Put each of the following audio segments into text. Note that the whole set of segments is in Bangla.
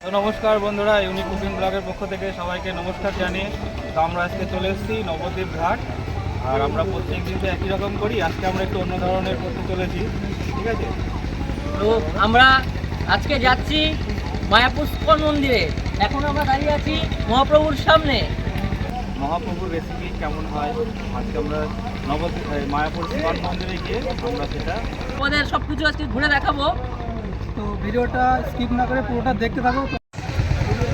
তো নমস্কার বন্ধুরা, ইউনিক কুকিং ব্লগের পক্ষ থেকে সবাইকে নমস্কার জানিয়ে তো আমরা আজকে চলে এসেছি নবদ্বীপ ঘাট। আর আমরা প্রত্যেক দিন তো একই রকম করি, আজকে আমরা একটু অন্য ধরনের করতে চলেছি। ঠিক আছে, তো আমরা আজকে যাচ্ছি মায়াপুর ইস্কন মন্দিরে। এখন আমরা দাঁড়িয়ে আছি মহাপ্রভুর সামনে। মহাপ্রভুর রেসিপি কেমন হয় আজকে আমরা নবদ্বীপ মায়াপুর ইস্কন মন্দিরে গিয়ে আমরা সেটা আমাদের সব কিছু আজকে ঘুরে দেখাবো, তো ভিডিওটা স্কিপ না করে পুরোটা দেখতে থাকো।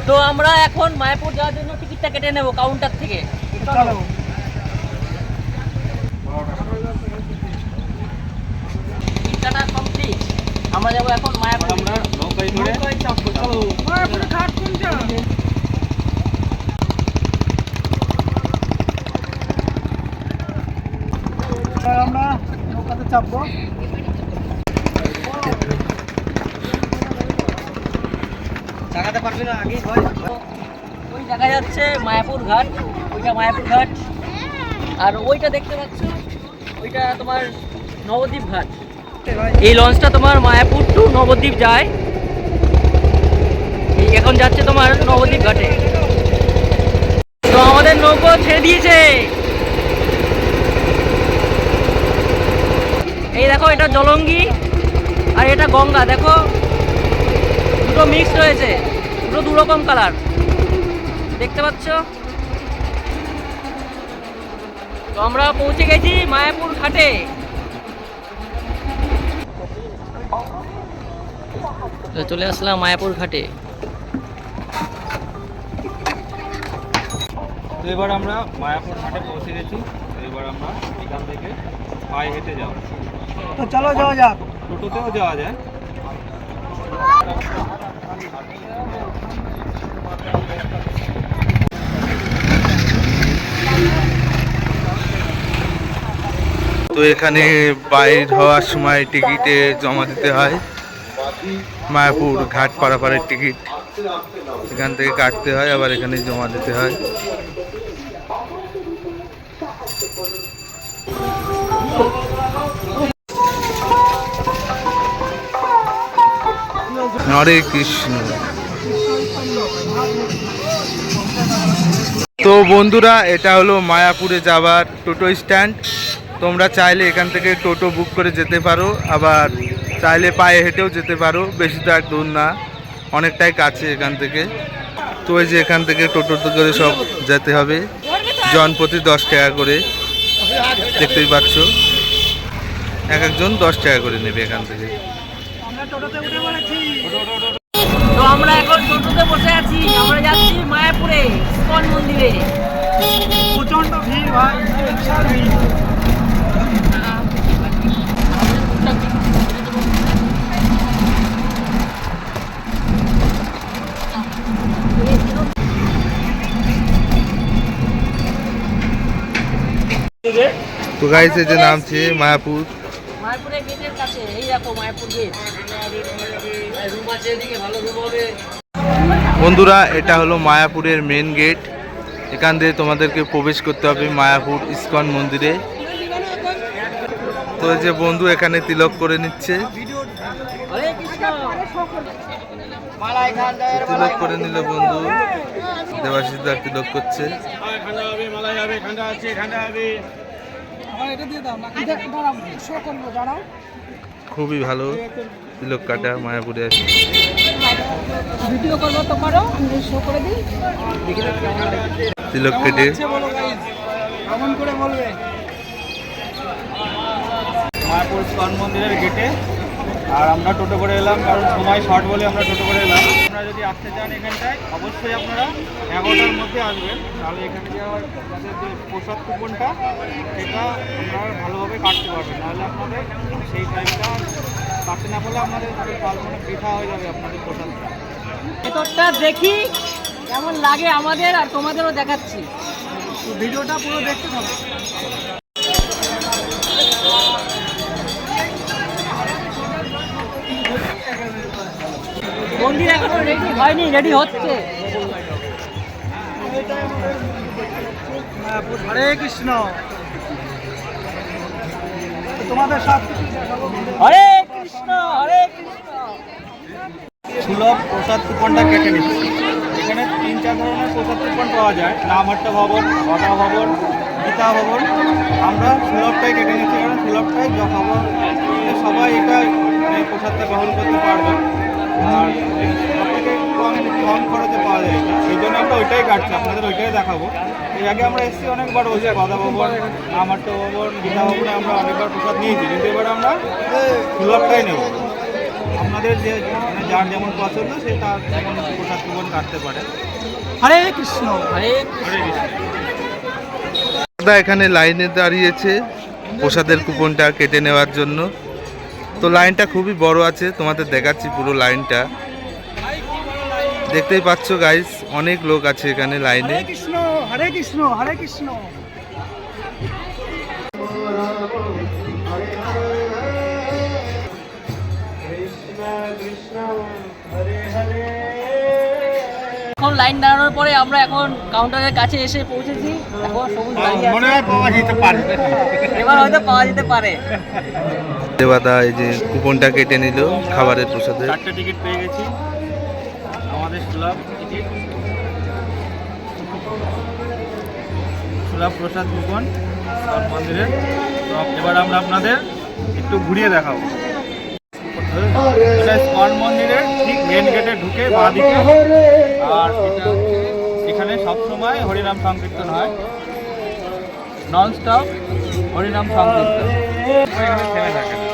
তো আমরা এখন মায়াপুর যাওয়ার জন্য টিকিটটা কেটে নেব কাউন্টার থেকে। চলো। টিকিট কাটা কমপ্লিট, আমরা যাবো এখন মায়াপুর। আমরা নৌকায় করে চাপবো, চলো। মায়াপুরে ঘাট কোনটা? এবার আমরা নৌকাতে চাপবো। চাগাতে পারবি না আগেই ভয়। ওই দেখা যাচ্ছে মায়াপুর ঘাট, ওইটা মায়াপুর ঘাট। আর ওইটা দেখতে পাচ্ছ, ওইটা তোমার নবদ্বীপ ঘাট। এই লঞ্চটা তোমার মায়াপুর টু নবদ্বীপ যায়। এই এখন যাচ্ছে তোমার নবদ্বীপ ঘাটে। তো আমাদের নৌকো ছেড়ে দিয়েছে। এই দেখো, এটা জলঙ্গি আর এটা গঙ্গা। দেখো দুটো মিক্স রয়েছে, দুটো দু রকম কালার দেখতে পাচ্ছ। তো আমরা পৌঁছে গেছি মায়াপুর ঘাটে। তো চলে আসলাম মায়াপুর ঘাটে। তো এবার আমরা মায়াপুর ঘাটে পৌঁছে গেছি। তো এবার আমরা এখান থেকে পায়ে হেঁটে যাবো। তো চলো যাওয়া যাক। টোটোতেও যাওয়া যায়। তো এখানে বাইর হওয়ার সময় টিকিটে জমা দিতে হয়। মায়াপুর ঘাট পারাপারের টিকিট এখান থেকে কাটতে হয়, আবার এখানে জমা দিতে হয়। হরে কৃষ্ণ। তো বন্ধুরা, এটা হলো মায়াপুরে যাওয়ার টোটো স্ট্যান্ড। তোমরা চাইলে এখান থেকে টোটো বুক করে যেতে পারো, আবার চাইলে পায়ে হেঁটেও যেতে পারো। বেশি তো আর দূর না, অনেকটাই কাছে এখান থেকে। তো ওই যে এখান থেকে টোটোতে করে সব যেতে হবে, জনপ্রতি 10 টাকা করে। দেখতেই পাচ্ছ, এক একজন 10 টাকা করে নেবে এখান থেকে। আমরা টোটোতে উঠে পড়েছি। তো আমরা এখন টোটোতে বসে আছি, আমরা যাচ্ছি মায়াপুরে ইস্কন মন্দিরে। প্রচন্ড ভিড় ভাই, বিশাল ভিড়। তো গাইস, এই যে নামছি মায়াপুর। মায়াপুরের গেটের কাছে, এই দেখো মায়াপুর গেট। রুম আছে এদিকে, ভালো রুম হবে। বন্ধুরা, এটা হলো মায়াপুরের মেন গেট। এখান দিয়ে তোমাদেরকে প্রবেশ করতে হবে মায়াপুর ইস্কন মন্দিরে। তো এই যে বন্ধু এখানে তিলক করে নিচ্ছে। হরে কৃষ্ণ। তিলক করে নিল বন্ধু, দেবাশিসদার তিলক করছে। আমার এটা দিয়ে দাও না, এটা দাঁড়াও, শো করবো, দাঁড়াও। খুবই ভালো তিলক কাটা মায়াপুরে আছে। ভিডিও করবো তো করো, শো করে দিই। তিলক কেটে বলো গাইস, কেমন করে বলবে? মায়াপুর ইস্কন মন্দিরের গেটে। আর আমরা টোটো করে এলাম, কারণ সময় শর্ট বলে আমরা টোটো করে এলাম। আপনারা যদি আসতে চান এখানটায়, অবশ্যই আপনারা 11টার মধ্যে আসবেন, তাহলে এখানে যাওয়ার আমাদের যে প্রসাদ কুপনটা সেটা আপনারা ভালোভাবে কাটতে পারবেন। নাহলে আপনাদের সেই টাইমটা কাটতে না পারলে আপনাদের কাল মানে বৃথা হয়ে যাবে আপনাদের প্রসাদটা। ভেতরটা দেখি কেমন লাগে আমাদের, আর তোমাদেরও দেখাচ্ছি। তো ভিডিওটা পুরো দেখতে থাকো। মন্দির এখনো রেডি হয়নি, রেডি হচ্ছে। হরে কৃষ্ণ। তোমাদের সব কিছু দেখাবো। হরে কৃষ্ণ, হরে কৃষ্ণ। সুলভ প্রসাদ কুপনটা কেটে নিচ্ছি। এখানে 3-4 ধরনের প্রসাদ কুপন পাওয়া যায়, নামহট্ট ভবন, গদা ভবন, গীতা ভবন। আমরা সুলভটাই কেটে নিচ্ছি, কারণ সুলভটাই যখন সবাই এটা প্রসাদটা গ্রহণ করতে পারবে আর সবথেকে কম খরচে পাওয়া যায় এটা, এই জন্য আমরা ওইটাই কাটছি, আপনাদের ওইটাই দেখাবো। এর আগে আমরা এসেছি অনেকবার, বসে গদা ভবন, নামহট্ট ভবন, গীতা ভবনে আমরা অনেকবার প্রসাদ নিয়েছি, কিন্তু এবার আমরা সুলভটাই নেব। আপনাদের যে যার যেমন পছন্দ সে তার যেমন প্রসাদ কুপন কাটতে পারে। হরে কৃষ্ণ। হরে হরে কৃষ্ণ। দাদা এখানে লাইনে দাঁড়িয়েছে প্রসাদের কুপনটা কেটে নেওয়ার জন্য। তো লাইনটা খুবই বড় আছে, তোমাদের দেখাচ্ছি পুরো লাইনটা। দেখতেই পাচ্ছ গাইস, অনেক লোক আছে এখানে লাইনে। হরে কৃষ্ণ, হরে কৃষ্ণ, হরে কৃষ্ণ। এখন লাইন দাঁড়ানোর পরে আমরা এখন কাউন্টারের কাছে এসে পৌঁছেছি। এখন সবুজ দাঁড়িয়ে আছে। মনে হয় পাওয়া যেতে পারে। এবার হয়তো পাওয়া যেতে পারে। দেবাদা এই যে কুপনটা কেটে নিল খাবারের প্রসাদের। 4টে টিকিট পেয়ে গেছি, আমাদের সুলভ টিকিট, সুলভ প্রসাদ কুপন ইস্কন মন্দিরের। তো এবার আমরা আপনাদের একটু ঘুরিয়ে দেখাবো। এটা ইস্কন মন্দিরের ঠিক মেন গেটে ঢুকে বাঁদিকে, আর এটা এখানে সবসময় হরিনাম সংকীর্তন হয়, নন স্টপ হরিনাম সংকীর্তন, এখানে থেমে থাকে না।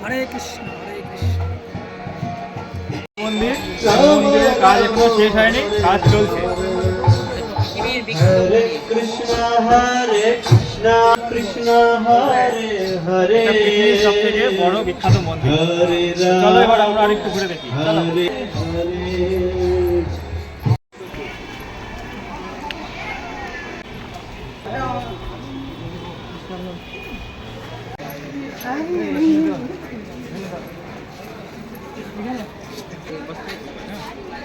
হরে কৃষ্ণ, হরে কৃষ্ণ। মন্দিরের কাজ এখনো শেষ হয়নি, কাজ চলছে। পৃথিবীর বিখ্যাত এটা পৃথিবীর সবথেকে বড় বিখ্যাত মন্দির। চলো এবার আমরা আরেকটু ঘুরে দেখি। চলো।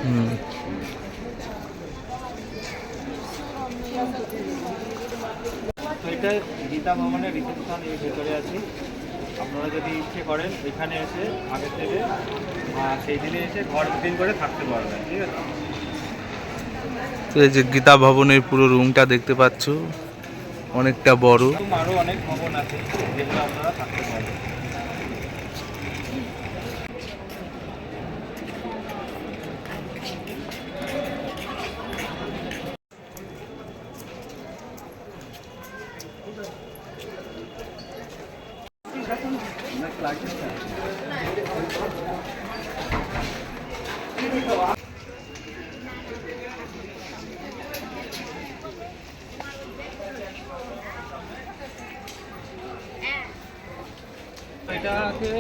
হুম। তো এটা গীতা ভবনের রিসেপশন, এই ভেতরে আছি। আপনারা যদি ইচ্ছে করেন এখানে এসে আগে থেকে সেই দিনে এসে ঘর বুকিং করে থাকতে পারবেন, ঠিক আছে। তো এই যে গীতা ভবনের পুরো রুমটা দেখতে পাচ্ছ, অনেকটা বড়। আরও অনেক ভবন আছে যেগুলো আপনারা থাকতে পারবেন। এটা আছে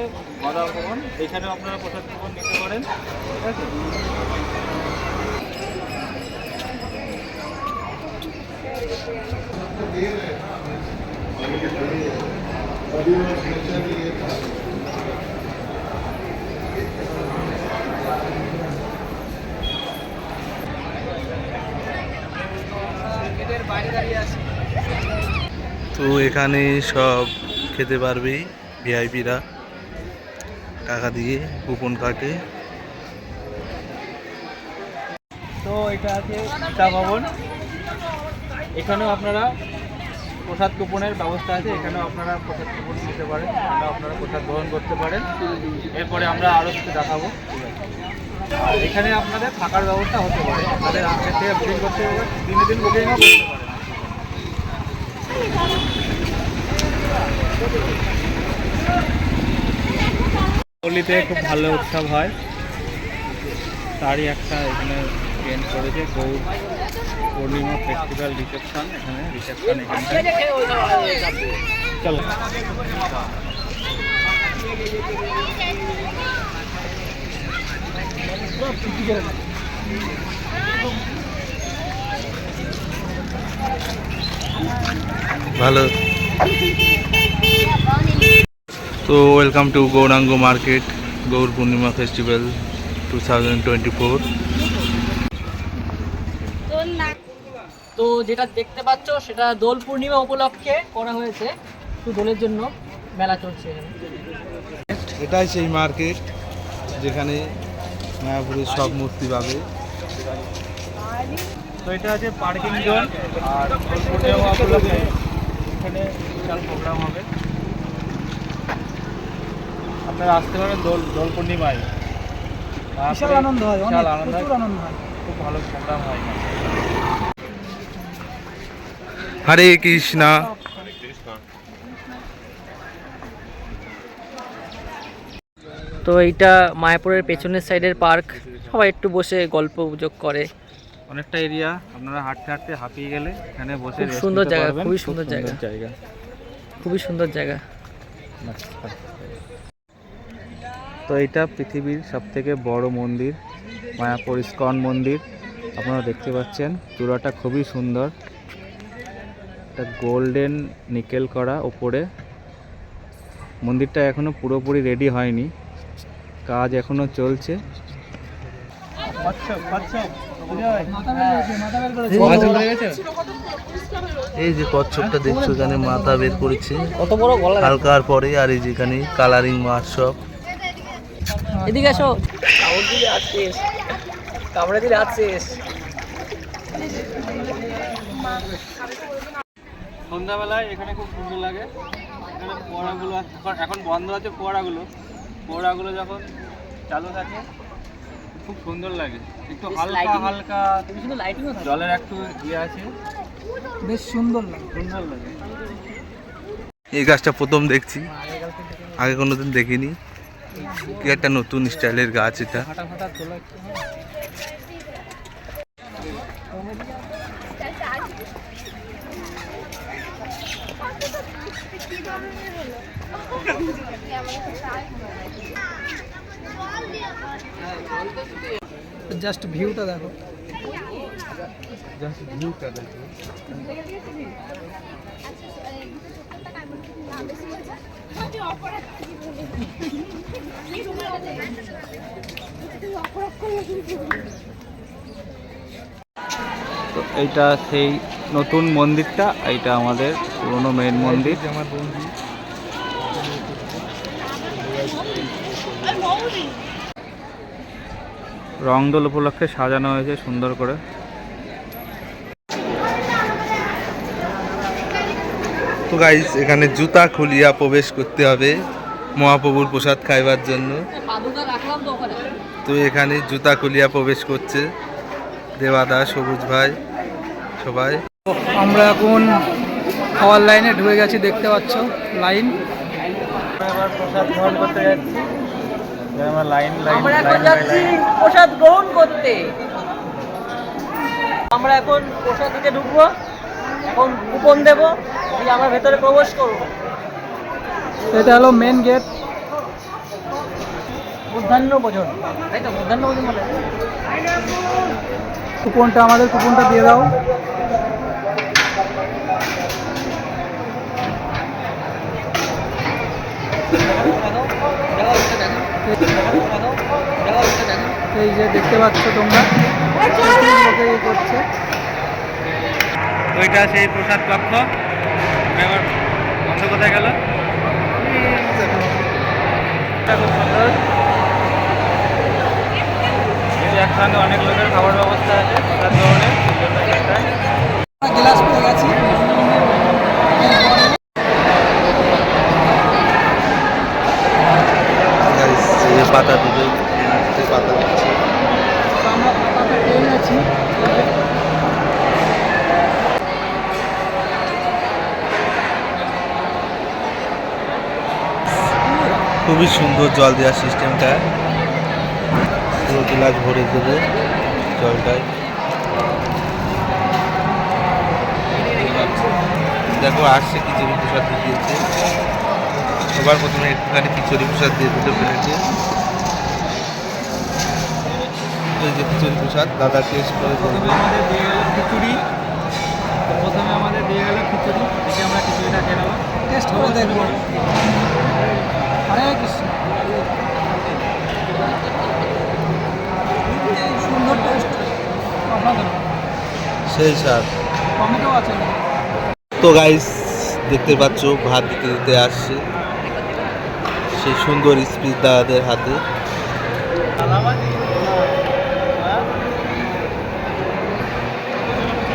গদা ভবন, এখানেও আপনারা প্রসাদ ভবন নিতে পারেন, ঠিক আছে। তো এখানে সব খেতে পারবে ভিআইপিরা, টাকা দিয়ে কুপন কাটে। তো এটা আছে গীতা ভবন, এখানেও আপনারা প্রসাদ কুপনের ব্যবস্থা আছে, এখানেও আপনারা প্রসাদ কুপন নিতে পারেন, এখানেও আপনারা প্রসাদ গ্রহণ করতে পারেন। এরপরে আমরা আরও কিছু দেখাবো, ঠিক আছে। আর এখানে আপনাদের থাকার ব্যবস্থা হতে পারে, আপনাদের আগে থেকে বুকিং করতে হবে, দিনে দিন বুকিংও করতে পারেন। পল্লীতে খুব ভালো উৎসব হয়, তারই একটা এখানে ট্রেন্ড করেছে গৌর পূর্ণিমা ফেস্টিভ্যাল রিসেপশন। এখানে রিসেপশন এখানটায়, চলো। ভালো। তো welcome to Gouranga market Gour Purnima festival 2024। তো যেটা দেখতে পাচ্ছ সেটা দোল পূর্ণিমা উপলক্ষে করা হয়েছে, শুধু দোলের জন্য মেলা চলছে এখানে। এটাই সেই মার্কেট যেখানে মায়াপুরের সব মূর্তি পাবে। তো এটা আছে পার্কিং জোন, আর দোল পূর্ণিমা উপলক্ষে এখানে বিশাল প্রোগ্রাম হবে। আপনারা আসতে পারেন দোল পূর্ণিমায়। বিশাল আনন্দ হয়, বিশাল অনেক আনন্দ হয়, প্রচুর আনন্দ হয়। খুব ভালো প্রোগ্রাম হয়। হরে কৃষ্ণা। তো এইটা মায়াপুরের পেছনের সাইডের পার্ক, সবাই একটু বসে গল্প গুজব করে। অনেকটা এরিয়া, আপনারা হাঁটতে হাঁটতে হাঁপিয়ে গেলে এখানে বসে খুব rest সুন্দর নিতে জায়গা, পারবেন। খুবই খুব সুন্দর জায়গা। জায়গা। খুবই সুন্দর জায়গা। তো এটা পৃথিবীর সবথেকে বড় মন্দির, মায়াপুর ইস্কন মন্দির। আপনারা দেখতে পাচ্ছেন চূড়াটা খুবই সুন্দর, এটা গোল্ডেন নিকেল করা ওপরে। মন্দিরটা এখনো পুরোপুরি রেডি হয়নি, কাজ এখনো চলছে। এই যে কচ্ছপটা দেখছো এখানে মাথা বের করেছে কত বড় গলা, হালকার পরে, আর এই যেখানে কালারিং মাছ সব। এদিকে আসো, কামড় দিলে আসছিস, কামড়ে দিলে আসছিস। সন্ধ্যাবেলায় এখানে খুব সুন্দর লাগে। এখানে ফোয়ারাগুলো এখন বন্ধ আছে, ফোয়ারাগুলো যখন চালু থাকে খুব সুন্দর লাগে। একটু বেশ হালকা lighting- হালকা খুবই সুন্দর লাইটিংও থাকে। জলের একটু ইয়ে আছে, বেশ সুন্দর লাগে। সুন্দর লাগে। এই গাছটা প্রথম দেখছি, আগে কোনোদিন দেখিনি। কি একটা নতুন স্টাইলের গাছ এটা। ফাটা ফাটা তোলা জাস্ট ভিউটা দেখো। জাস্ট ভিউটা দেখো। তো এইটা সেই নতুন মন্দিরটা, এইটা আমাদের পুরনো মেন মন্দির। রংদোল উপলক্ষে সাজানো হয়েছে সুন্দর করে। তো গাইস এখানে জুতা খুলিয়া প্রবেশ করতে হবে মহাপ্রভুর প্রসাদ খাইবার জন্য। পাদুকা রাখলাম তো ওখানে। তো এখানে জুতা খুলিয়া প্রবেশ করছে দেবাদা, সবুজ ভাই, সবাই। আমরা এখন খাওয়ার লাইনে ঢুকে গেছি, দেখতে পাচ্ছ লাইন। এবার প্রসাদ গ্রহণ করতে যাচ্ছি। আমরা লাইন আমরা এখন যাচ্ছি প্রসাদ গ্রহণ করতে। আমরা এখন প্রসাদ দিতে ঢুকবো, এখন কুপন দেবো, দিয়ে আমরা ভেতরে প্রবেশ করবো। এটা হলো মেন গেট। মধ্যাহ্ন ভোজন, তাই তো? মধ্যাহ্ন ভোজন বলে। কুপনটা, আমাদের কুপনটা দিয়ে দাও। এই যে দেখতে পাচ্ছ তোমরা, লোকে ইয়ে করছে। ওইটা সেই প্রসাদ কক্ষ। এবার বন্ধ কোথায় গেল? এটা খুব সুন্দর। এই যে একসঙ্গে অনেক লোকের খাবার ব্যবস্থা আছে প্রসাদ গ্রহণের, সেই জন্য এখানটায় গ্লাস পেয়ে গেছি। গাইস এই পাতা দিবে, পাতা দিচ্ছে। আমরা পাতাটা পেয়ে গেছি। খুবই সুন্দর জল দেওয়ার সিস্টেমটা, পুরো গ্লাস ভরে দেবে জলটায়। দেখো আসছে খিচুড়ি প্রসাদ দিয়েছে, সবার প্রথমে একটুখানি খিচুড়ি প্রসাদ দিয়ে দিল প্লেটে। এই যে খিচুড়ি প্রসাদ দাদা টেস্ট করে প্রথমে বলবে। আমাদের দিয়ে গেল খিচুড়ি, প্রথমে আমাদের দিয়ে গেল খিচুড়ি, দেখে আমরা খিচুড়িটা খেয়ে নেবো। টেস্ট করে দেখবো। হরে কৃষ্ণ। সুন্দর টেস্ট, অসাধারণ। সেই স্যার। টমেটো আছে। তো গাইস দেখতে পাচ্ছ ভাত দিতে দিতে আসছে সেই সুন্দর স্পিচ দাদাদের হাতে।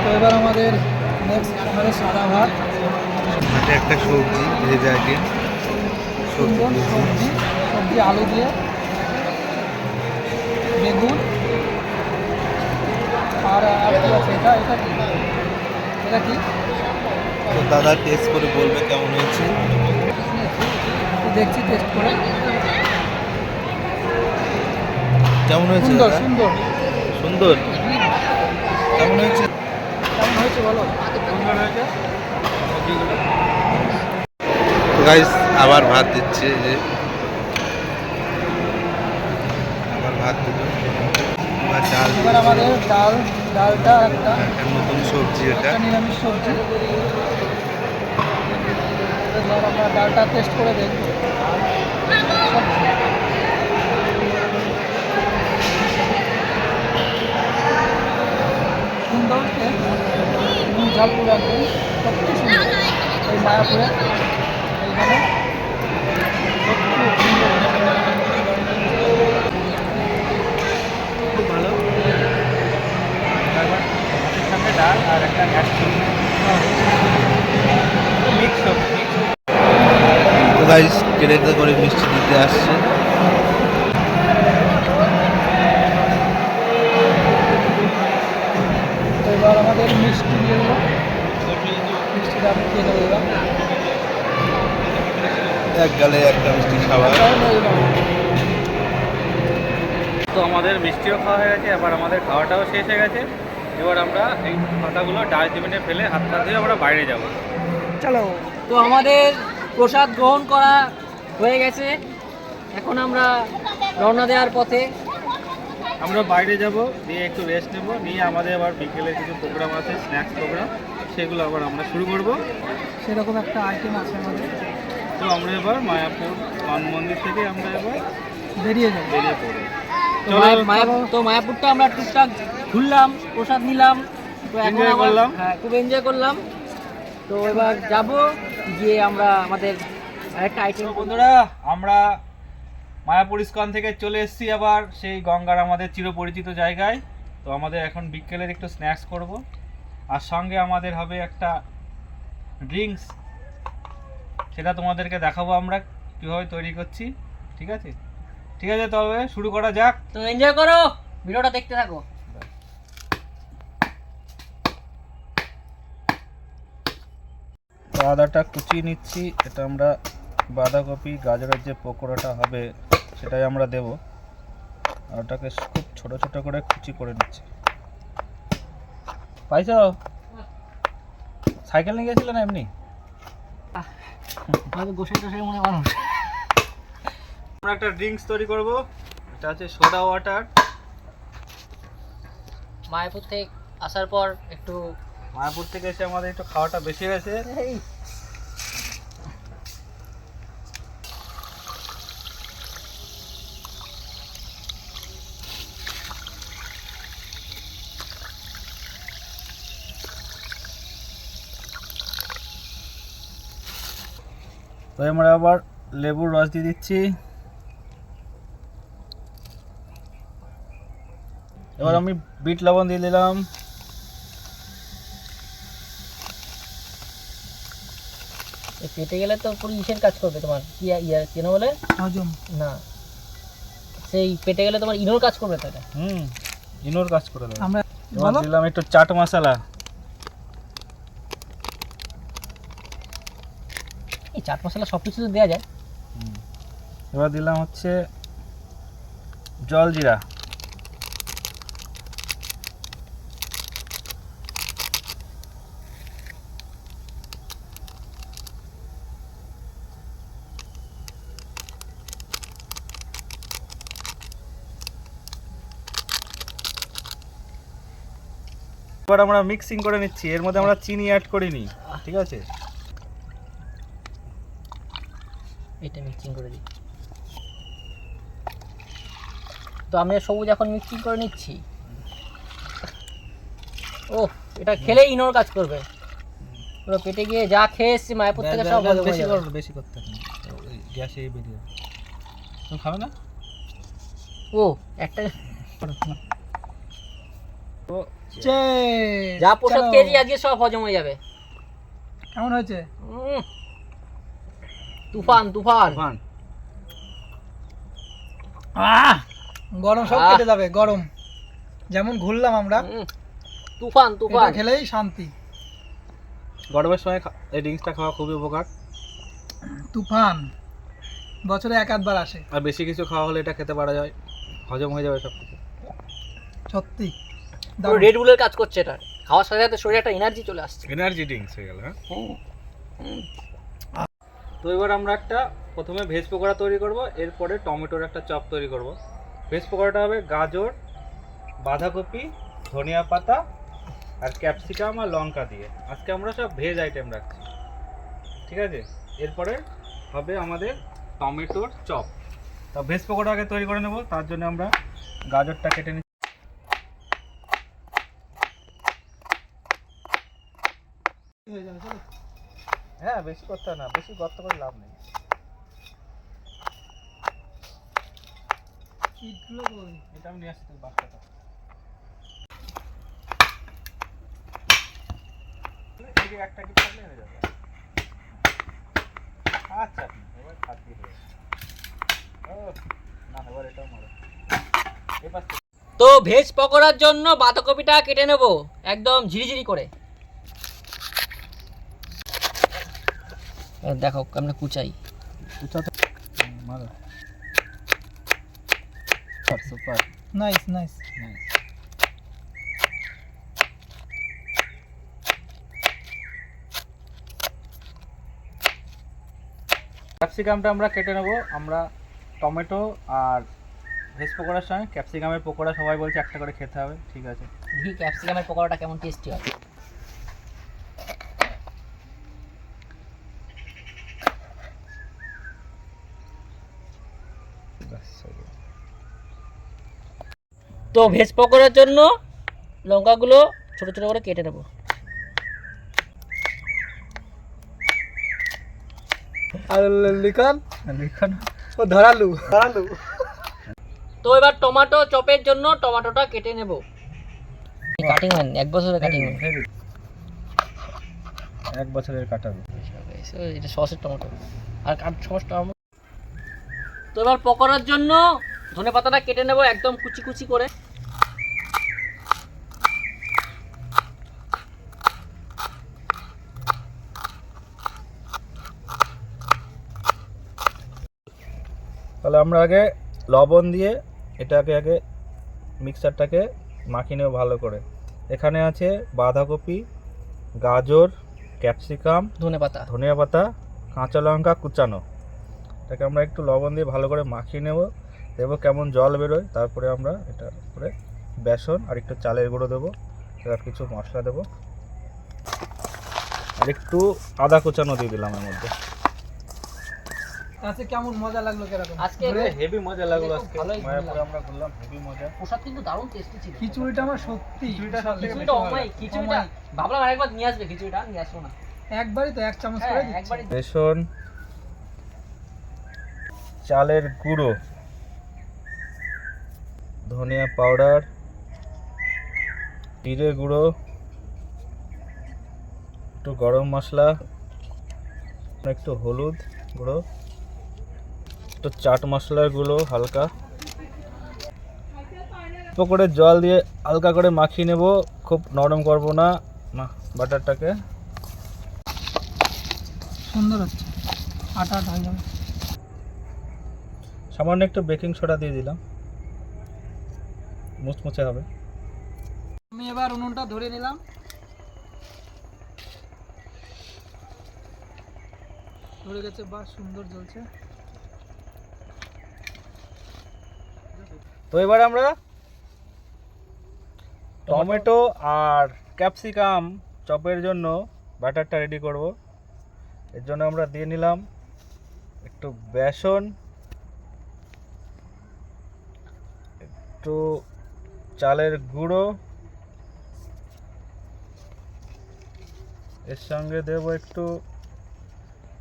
তো এবার আমাদের নেক্সট আমাদের সাদা ভাত, হাতে একটা সবজি ভেজে আইটেম সুন্দর সবজি, সবজি আলু দিয়ে, বেগুন আর আর কি আছে, এটা এটা কি, এটা কি তো দাদা টেস্ট করে বলবে কেমন হয়েছে। তো দেখছি টেস্ট করে। কেমন হয়েছে সুন্দর দাদা? সুন্দর। সুন্দর। কেমন হয়েছে? কেমন হয়েছে বলো? সুন্দর হয়েছে সবজিগুলো। তো গাইস আবার ভাত দিচ্ছে, যে আবার ভাত দিল, আবার ডাল এবার আমাদের ডালটা একটা একটা নতুন সবজি এটা। একটা নিরামিষ সবজি। এবার আমরা ডালটা টেস্ট করে দেখব। সুন্দর টেস্ট, ঝাল পুরো একদম সত্যি সুন্দর। এই মায়াপুরে এইখানে সত্যি সুন্দর। খুব ভালো। তারপর ভাতের সঙ্গে ডাল আর একটা ঘাস সবজি, মিক্স সবজি। তো গাইস কেটে করে মিষ্টি দিতে আসছে। তো এবার আমাদের মিষ্টি দিয়ে দিল, মিষ্টিটা আমি খেয়ে নেবো এবার। এক গালে একটা মিষ্টি খাবার। তো আমাদের মিষ্টিও খাওয়া হয়ে গেছে, এবার আমাদের খাওয়াটাও শেষ হয়ে গেছে। এবার আমরা এই পাতাগুলো ডাস্টবিনে ফেলে হাত পা ধুয়ে আমরা বাইরে যাব। চলো। তো আমাদের প্রসাদ গ্রহণ করা হয়ে গেছে, এখন আমরা রওনা দেওয়ার পথে। আমরা বাইরে যাব, দিয়ে একটু রেস্ট নেব, নিয়ে আমাদের আবার বিকেলের কিছু প্রোগ্রাম আছে, স্ন্যাক্স প্রোগ্রাম, সেগুলো আবার আমরা শুরু করব। সেরকম একটা আইটেম আছে আমাদের, তো আমরা এবার মায়াপুর মান মন্দির থেকে আমরা এবার বেরিয়ে যাবো। বেরিয়ে পড়ব। তো মায়াপুরটা আমরা টুকটাক ঘুরলাম, প্রসাদ নিলাম, তো এখন Enjoy করলাম। হ্যাঁ খুব এনজয় করলাম। তো এবার যাব গিয়ে আমরা আমাদের আরেকটা আইটেম। বন্ধুরা, আমরা মায়াপুর ইস্কন থেকে চলে এসেছি আবার সেই গঙ্গার আমাদের চিরপরিচিত জায়গায়। তো আমাদের এখন বিকেলের একটু স্ন্যাক্স করব, আর সঙ্গে আমাদের হবে একটা ড্রিঙ্কস, সেটা তোমাদেরকে দেখাবো আমরা কীভাবে তৈরি করছি। ঠিক আছে, ঠিক আছে, তবে শুরু করা যাক। তো এনজয় করো, ভিডিওটা দেখতে থাকো। তো আদাটা কুচিয়ে নিচ্ছি, এটা আমরা বাঁধাকপি গাজরের যে পকোড়াটা হবে সেটাই আমরা দেব, আর ওটাকে খুব ছোট ছোট করে কুচি করে নিচ্ছি। পাইছো? সাইকেল নিয়ে গেছিলে না এমনি? গোসাই টোসাই মনে মানুষ। আমরা একটা ড্রিঙ্কস তৈরি করব, এটা হচ্ছে সোডা ওয়াটার। মায়াপুর থেকে আসার পর একটু মায়াপুর থেকে এসে আমাদের একটু খাওয়াটা বেশি গেছে। তো আমরা আবার লেবুর রস দিয়ে দিচ্ছি। এবার আমি বিট লবণ দিয়ে দিলাম। পেটে গেলে তো পুরো ইসের কাজ করবে তোমার, কি কেন বলে হজম না, সেই পেটে গেলে তোমার ইনোর কাজ করবে তো এটা। ইনোর কাজ করে দেবো। আমরা এবার দিলাম একটু চাট মশলা। এই চাট মশলা সব কিছু তো দেওয়া যায়। এবার দিলাম হচ্ছে জল জিরা। এবার আমরা মিক্সিং করে নিচ্ছি, এর মধ্যে আমরা চিনি অ্যাড করিনি, ঠিক আছে? এটা মিক্সিং করে দিই। তো আমি সবুজ এখন মিক্সিং করে নিচ্ছি। ও এটা খেলে ইনোর কাজ করবে, পুরো পেটে গিয়ে যা খেয়ে এসছি মায়াপুর থেকে সব হজম হয়ে যাবে। বেশি করতে হবে, ওই গ্যাসে বেরিয়ে তুমি খাবে না? ও একটা তো যা পোশাক কেজি আজকে সব হজম হয়ে যাবে। কেমন হয়েছে? তুফান তুফান। গরম সব কেটে যাবে, গরম যেমন ঘুরলাম আমরা, তুফান এটা তুফান। খেলেই শান্তি। গরমের সময় এই ড্রিঙ্কসটা খাওয়া খুবই উপকার, তুফান বছরে এক আধবার আসে। আর বেশি কিছু খাওয়া হলে এটা খেতে পারা যায়, হজম হয়ে যাবে সব কিছু। সত্যি পুরো রেড বুলের কাজ করছে এটা, খাওয়ার সাথে সাথে শরীরে একটা এনার্জি চলে আসছে। এনার্জি ড্রিঙ্কস হয়ে গেল। হ্যাঁ, তো এবার আমরা একটা প্রথমে ভেজ পকোড়া তৈরি করব, এরপরে টমেটোর একটা চপ তৈরি করব। ভেজ পকোড়াটা হবে গাজর, বাঁধাকপি, ধনিয়া পাতা আর ক্যাপসিকাম আর লঙ্কা দিয়ে। আজকে আমরা সব ভেজ আইটেম রাখছি, ঠিক আছে? এরপরে হবে আমাদের টমেটোর চপ। তা ভেজ পকোড়া আগে তৈরি করে নেব, তার জন্য আমরা গাজরটা কেটে নিচ্ছি। হ্যাঁ, বেশি করতে হয় না, বেশি গর্ত করে লাভ নেই। এটা আমি নিয়ে আসছি বাচ্চাটা। একটা কি থাকলে হয়ে যাবে। আচ্ছা, এবার খাচ্ছি না, এবার এটাও মারো। এবার তো ভেজ পকোড়ার জন্য বাঁধাকপিটা কেটে নেব একদম ঝিরিঝিরি করে। দেখো আমরা কুচাই। মারো। Super, nice nice. নাইস। ক্যাপসিকামটা আমরা কেটে নেব। আমরা টমেটো আর ভেজ পকোড়ার সঙ্গে ক্যাপসিকামের পকোড়া সবাই বলছে একটা করে খেতে হবে, ঠিক আছে? দেখি ক্যাপসিকামের পকোড়াটা কেমন টেস্টি হয়। তো ভেজ পকোড়ার জন্য লঙ্কাগুলো ছোট ছোট করে কেটে নেব। আর লিখন ও ধরালু ধরালু। তো এবার টমেটো চপের জন্য টমেটোটা কেটে নেব। কাটিং ম্যান, 1 বছরের কাটিং ম্যান। 1 বছরের কাটাবো। এটা সসের টমেটো আর সস টমেটো। তো এবার পকোড়ার জন্য ধনেপাতাটা কেটে নেব একদম কুচি কুচি করে। তাহলে আমরা আগে লবণ দিয়ে এটাকে আগে মিক্সারটাকে মাখিয়ে নেব ভালো করে। এখানে আছে বাঁধাকপি, গাজর, ক্যাপসিকাম, ধনিয়া পাতা, কাঁচা লঙ্কা কুচানো। এটাকে আমরা একটু লবণ দিয়ে ভালো করে মাখিয়ে নেব, দেবো কেমন জল বেরোয়। তারপরে আমরা এটা করে বেসন আর একটু চালের গুঁড়ো দেবো, আর কিছু মশলা দেবো, আর একটু আদা কুচানো দিয়ে দিলাম এর মধ্যে। আজকে কেমন মজা লাগলো কেরকম? আজকে হেভি মজা লাগলো। আজকে ভালোই মায়াপুরে আমরা ঘুরলাম, হেভি মজা। প্রসাদ কিন্তু দারুণ টেস্টি ছিল। খিচুড়িটা আমার সত্যি খিচুড়িটা অমাই, খিচুড়িটা ভাবলাম আরেকবার নিয়ে আসবে, খিচুড়িটা নিয়ে আসলো না। একবারই তো 1 চামচ করে হ্যাঁ, দিচ্ছি। একবারই। বেসন, চালের গুঁড়ো, ধনিয়া পাউডার, জিরে গুঁড়ো, একটু গরম মশলা, একটু হলুদ গুঁড়ো, একটু চাট মশলার গুঁড়ো হালকা, অল্প করে জল দিয়ে হালকা করে মাখিয়ে নেব, খুব নরম করব না বাটারটাকে। সুন্দর হচ্ছে, আটা আটা হয়ে যাবে। সামান্য একটু বেকিং সোডা দিয়ে দিলাম, মুচমুচে হবে। আমি এবার উনুনটা ধরে নিলাম। ধরে গেছে, বাহ সুন্দর জ্বলছে। তো এবার আমরা টমেটো আর ক্যাপসিকাম চপের জন্য ব্যাটারটা রেডি করব। এর জন্য আমরা দিয়ে নিলাম একটু বেসন, একটু চালের গুঁড়ো, এর সঙ্গে দেব একটু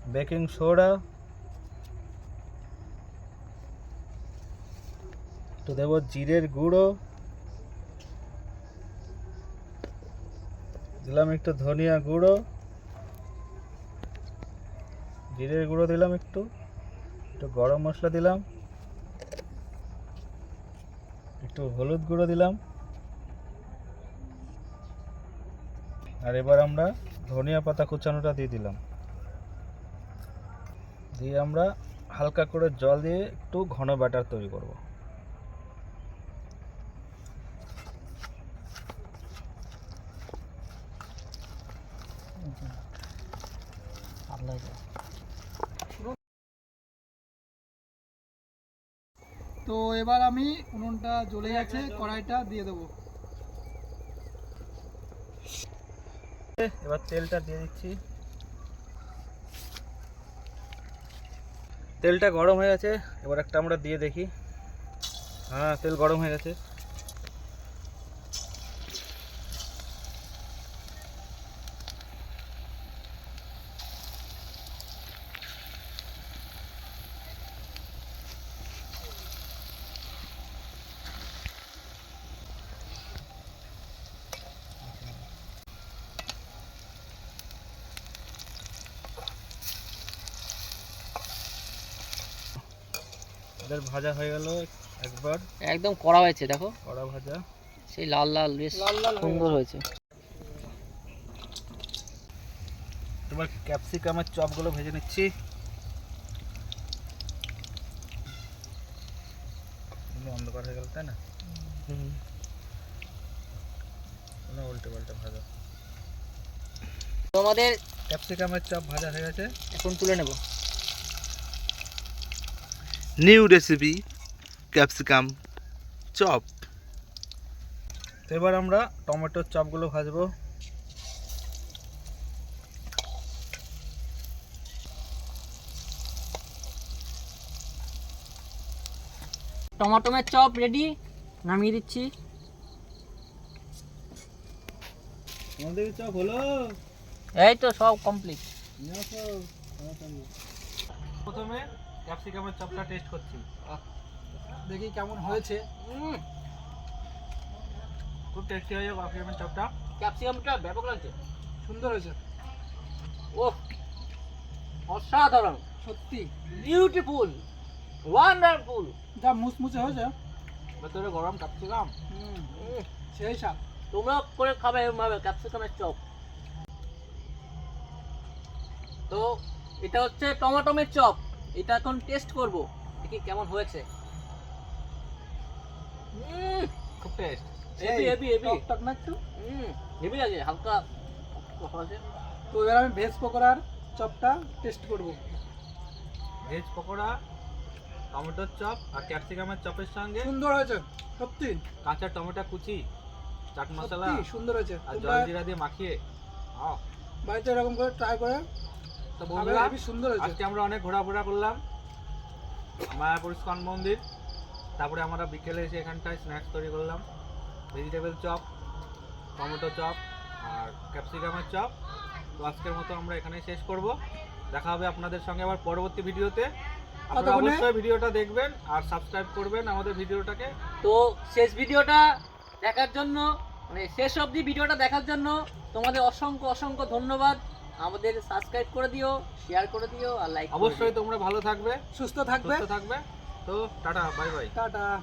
বেকিং সোডা, একটু দেব জিরের গুঁড়ো, দিলাম একটু ধনিয়া গুঁড়ো, জিরের গুঁড়ো দিলাম একটু, একটু গরম মশলা দিলাম, একটু হলুদ গুঁড়ো দিলাম, আর এবার আমরা ধনিয়া পাতা কুচানোটা দিয়ে দিলাম। দিয়ে আমরা হালকা করে জল দিয়ে একটু ঘন ব্যাটার তৈরি করব। তো এবার আমি উনুনটা জ্বলে গেছে, কড়াইটা দিয়ে দেবো। এবার তেলটা দিয়ে দিচ্ছি। তেলটা গরম হয়ে গেছে, এবার একটা আমরা দিয়ে দেখি। হ্যাঁ, তেল গরম হয়ে গেছে। এদের ভাজা হয়ে গেল একবার, একদম কড়া হয়েছে, দেখো কড়া ভাজা। সেই লাল লাল বেশ লাল লাল সুন্দর হয়েছে। এবার ক্যাপসিকামের চপগুলো ভেজে নিচ্ছি। অন্ধকার হয়ে গেল, তাই না? উল্টে পাল্টে ভাজা। তো আমাদের ক্যাপসিকামের চপ ভাজা হয়ে গেছে, এখন তুলে নেব। New recipe capsicum chop. তো এবার আমরা টমেটোর চপগুলো ভাজবো। টমেটোমের চপ রেডি, নামিয়ে দিচ্ছি। আমাদের চপ হলো, এই তো সব কমপ্লিট। প্রথমে ক্যাপসিকামের চপটা টেস্ট করছি, দেখি কেমন হয়েছে। খুব টেস্টি হয়েছে ক্যাপসিকামের চপটা। ক্যাপসিকামটা ব্যাপক লাগছে, সুন্দর হয়েছে ও অসাধারণ, সত্যি, বিউটিফুল, ওয়ান্ডারফুল। যা মুচমুচে হয়েছে। ভেতরে গরম ক্যাপসিকাম, সেই স্বাদ। তোমরা করে খাবে এভাবে ক্যাপসিকামের চপ। তো এটা হচ্ছে টমেটোমের চপ, এটা এখন টেস্ট করব, দেখি কেমন হয়েছে। খুব টেস্ট। হেভি হেভি হেভি, টক না একটু। হেভি লাগে, হালকা আছে। তো এবার আমি ভেজ পকোড়ার চপটা টেস্ট করব। ভেজ পকোড়া, টমেটোর চপ আর ক্যাপসিকামের চপের সঙ্গে সুন্দর হয়েছে সত্যি, কাঁচা টমেটো কুচি, চাট মশলা সত্যি সুন্দর হয়েছে। আর তোমরা জলজিরা দিয়ে মাখিয়ে বাড়িতে এরকম করে ট্রাই করে তো খাবে, বন্ধুরা, হেবি সুন্দর হয়েছে। আজকে আমরা অনেক ঘোরাফেরা করলাম মায়াপুর ইস্কন মন্দির, তারপরে আমরা বিকেলে এসে এখানটায় স্ন্যাক্স তৈরি করলাম, ভেজিটেবল চপ, টমেটো চপ আর ক্যাপসিকামের চপ। তো আজকের মতো আমরা এখানেই শেষ করব। দেখা হবে আপনাদের সঙ্গে আবার পরবর্তী ভিডিওতে। আপনারা ততক্ষণে- অবশ্যই ভিডিওটা দেখবেন আর সাবস্ক্রাইব করবেন আমাদের ভিডিওটাকে। তো শেষ ভিডিওটা দেখার জন্য, মানে শেষ অবধি ভিডিওটা দেখার জন্য তোমাদের অসংখ্য অসংখ্য ধন্যবাদ। আমাদের সাবস্ক্রাইব করে দিও, শেয়ার করে দিও আর লাইক। অবশ্যই তোমরা ভালো থাকবে, সুস্থ থাকবে। সুস্থ থাকবে। তো টাটা, বাই বাই। টাটা।